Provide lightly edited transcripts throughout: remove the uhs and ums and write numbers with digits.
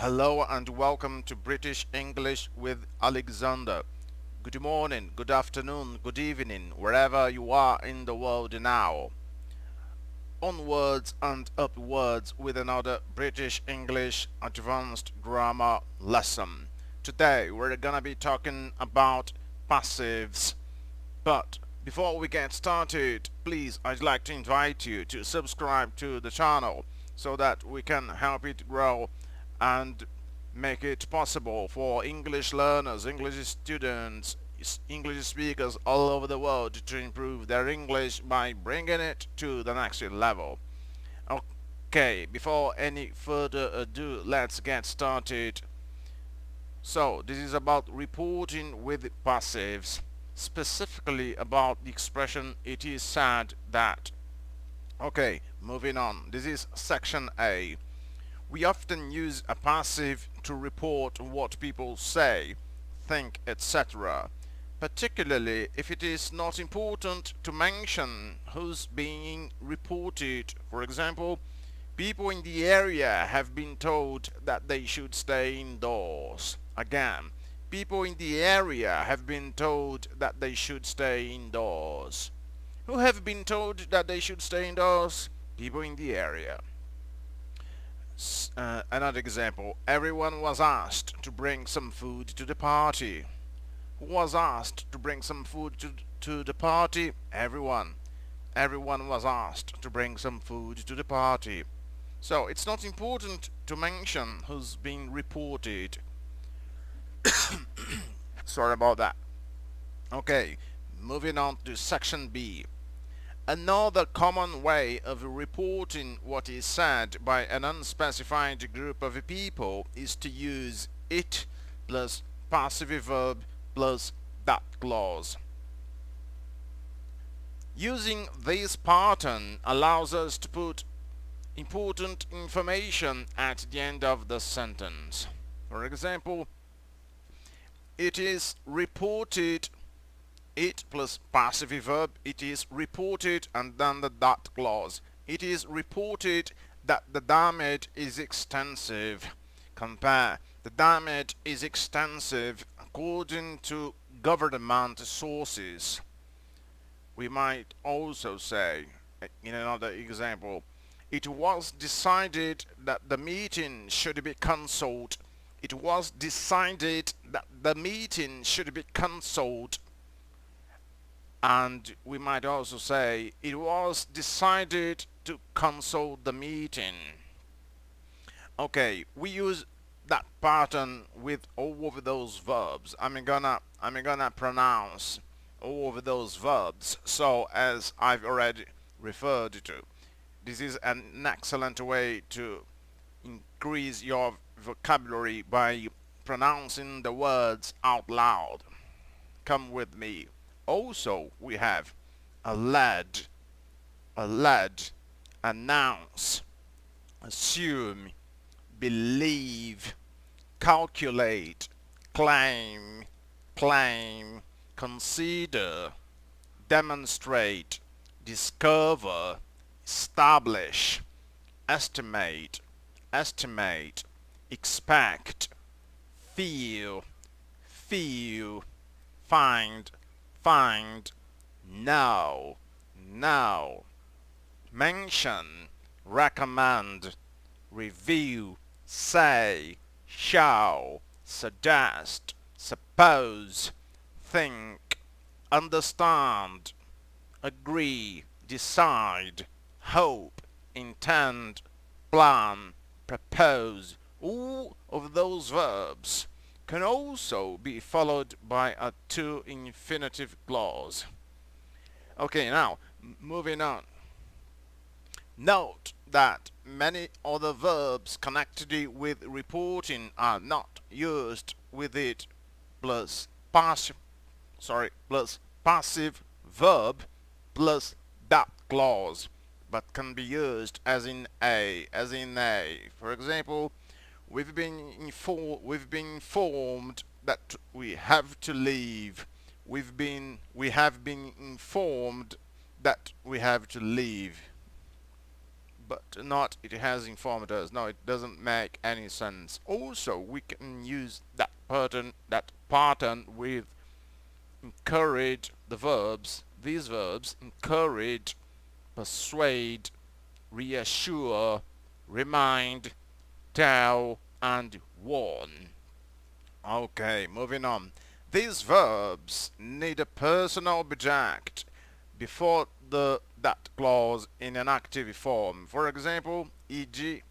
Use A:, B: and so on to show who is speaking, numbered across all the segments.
A: Hello and welcome to British English with Alexandre. Good morning, good afternoon, good evening, wherever you are in the world now. Onwards and upwards with another British English advanced grammar lesson. Today we're gonna be talking about passives. But before we get started, please, I'd like to invite you to subscribe to the channel so that we can help it grow and make it possible for English learners, English students, English speakers all over the world to improve their English by bringing it to the next level. Okay, before any further ado, let's get started. So, this is about reporting with passives, specifically about the expression it is said that. Okay, moving on. This is section A. We often use a passive to report what people say, think, etc., particularly if it is not important to mention who's being reported. For example, people in the area have been told that they should stay indoors. Again, people in the area have been told that they should stay indoors. Who have been told that they should stay indoors? People in the area. Another example, everyone was asked to bring some food to the party. Who was asked to bring some food to the party? Everyone. Everyone was asked to bring some food to the party. So it's not important to mention who's being reported. Sorry about that. Okay, moving on to section B. Another common way of reporting what is said by an unspecified group of people is to use it plus passive verb plus that clause. Using this pattern allows us to put important information at the end of the sentence. For example, it is reported, it plus passive verb, it is reported, and then the that clause. It is reported that the damage is extensive. Compare, the damage is extensive according to government sources. We might also say, in another example, it was decided that the meeting should be cancelled. It was decided that the meeting should be cancelled. And we might also say it was decided to cancel the meeting. Okay, we use that pattern with all of those verbs. I'm gonna pronounce all of those verbs. So as I've already referred to, this is an excellent way to increase your vocabulary by pronouncing the words out loud. Come with me. Also, we have allege, announce, assume, believe, calculate, claim, consider, demonstrate, discover, establish, estimate, expect, feel, find, know, mention, recommend, review, say, show, suggest, suppose, think, understand, agree, decide, hope, intend, plan, propose. All of those verbs can also be followed by a to infinitive clause. Okay, now moving on. Note that many other verbs connected with reporting are not used with it plus passive verb plus that clause, but can be used as in a. For example, we've been informed that we have to leave. We have been informed that we have to leave. but not it has informed us. No, it doesn't make any sense. Also, we can use that pattern with encourage the verbs. These verbs encourage, persuade, reassure, remind, tell, and warn. Okay, moving on. These verbs need a personal object before the that clause in an active form. For example, e.g.,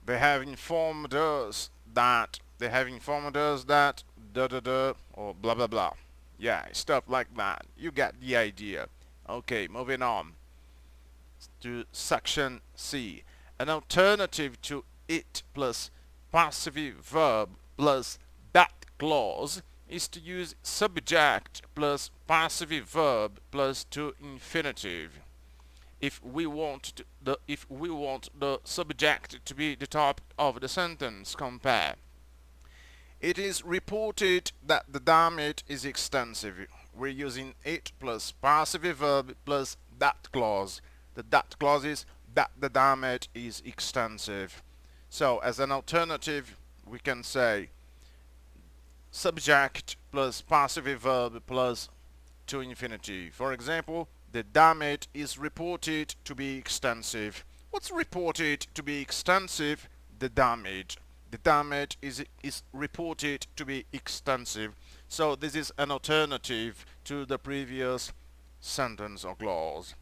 A: they have informed us that, da da da, or blah blah blah. Yeah, stuff like that. You get the idea. Okay, moving on to section C. An alternative to it plus passive verb plus that clause is to use subject plus passive verb plus to infinitive. If we want the subject to be the top of the sentence, compare. It is reported that the damage is extensive. We're using it plus passive verb plus that clause. The that clause is that the damage is extensive. So as an alternative, we can say subject plus passive verb plus to infinity. For example, the damage is reported to be extensive. What's reported to be extensive? The damage. The damage is reported to be extensive. So this is an alternative to the previous sentence or clause.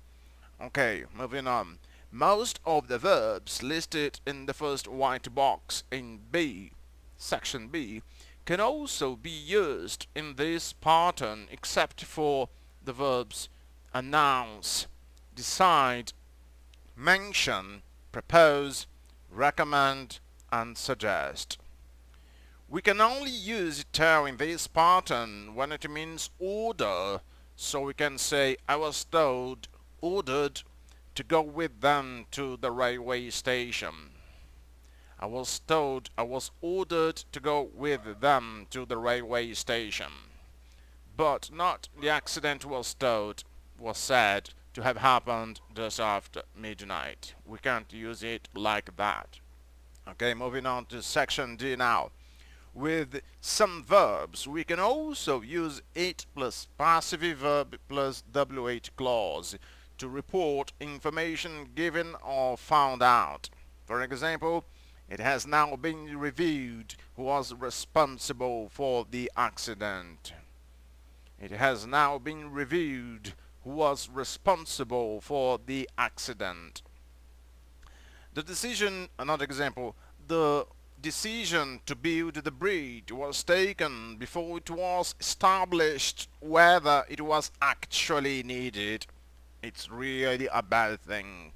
A: Okay, moving on. Most of the verbs listed in the first white box in B, section B, can also be used in this pattern except for the verbs announce, decide, mention, propose, recommend, and suggest. We can only use tell in this pattern when it means order, so we can say I was ordered to go with them to the railway station. I was ordered to go with them to the railway station. But not the accident was said to have happened just after midnight. We can't use it like that. Okay, moving on to section D now. With some verbs, we can also use it plus passive verb plus WH clause to report information given or found out. For example, it has now been reviewed who was responsible for the accident. It has now been reviewed who was responsible for the accident. The decision, another example, the decision to build the bridge was taken before it was established whether it was actually needed. It's really a bad thing.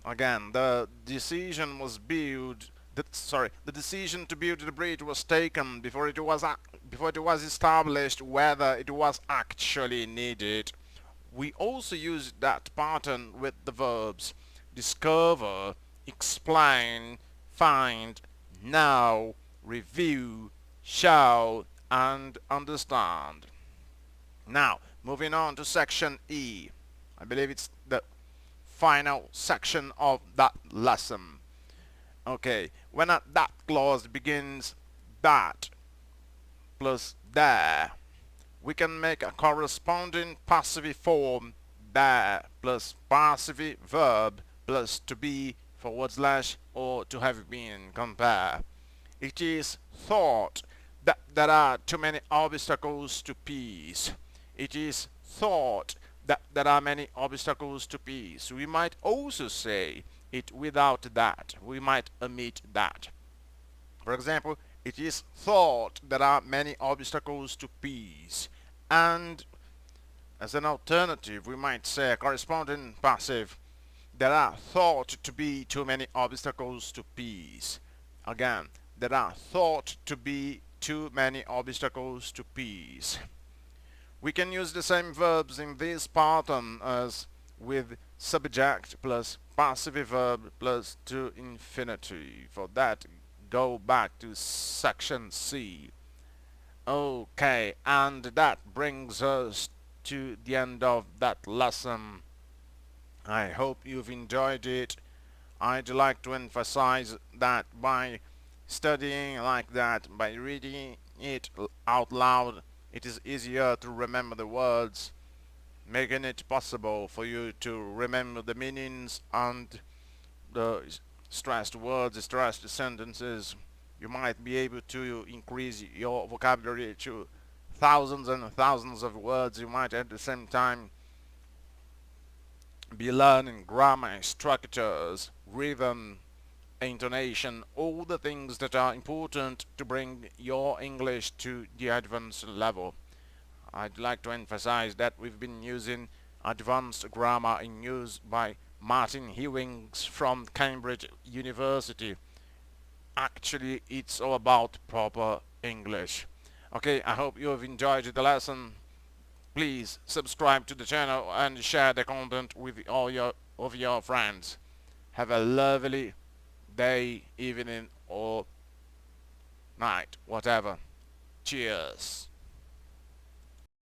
A: Again, the decision to build the bridge was taken before it was established whether it was actually needed. We also use that pattern with the verbs discover, explain, find, know, review, show, and understand. Now, moving on to section E. I believe it's the final section of that lesson. Okay, when that clause begins that plus there, we can make a corresponding passive form there plus passive verb plus to be / or to have been compare. It is thought that there are too many obstacles to peace. It is thought that there are many obstacles to peace. We might also say it without that. We might omit that. For example, it is thought there are many obstacles to peace. And as an alternative, we might say a corresponding passive, there are thought to be too many obstacles to peace. Again, there are thought to be too many obstacles to peace. We can use the same verbs in this pattern as with subject plus passive verb plus to infinity. For that, go back to section C. Okay, and that brings us to the end of that lesson. I hope you've enjoyed it. I'd like to emphasize that by studying like that, by reading it out loud, it is easier to remember the words, making it possible for you to remember the meanings and the stressed words, stressed sentences. You might be able to increase your vocabulary to thousands and thousands of words. You might at the same time be learning grammar, structures, rhythm, intonation, all the things that are important to bring your English to the advanced level. I'd like to emphasize that we've been using advanced grammar in use by Martin Hewings from Cambridge University. Actually, it's all about proper English. Okay, I hope you have enjoyed the lesson. Please subscribe to the channel and share the content with all your friends. Have a lovely day, evening, or night, whatever. Cheers.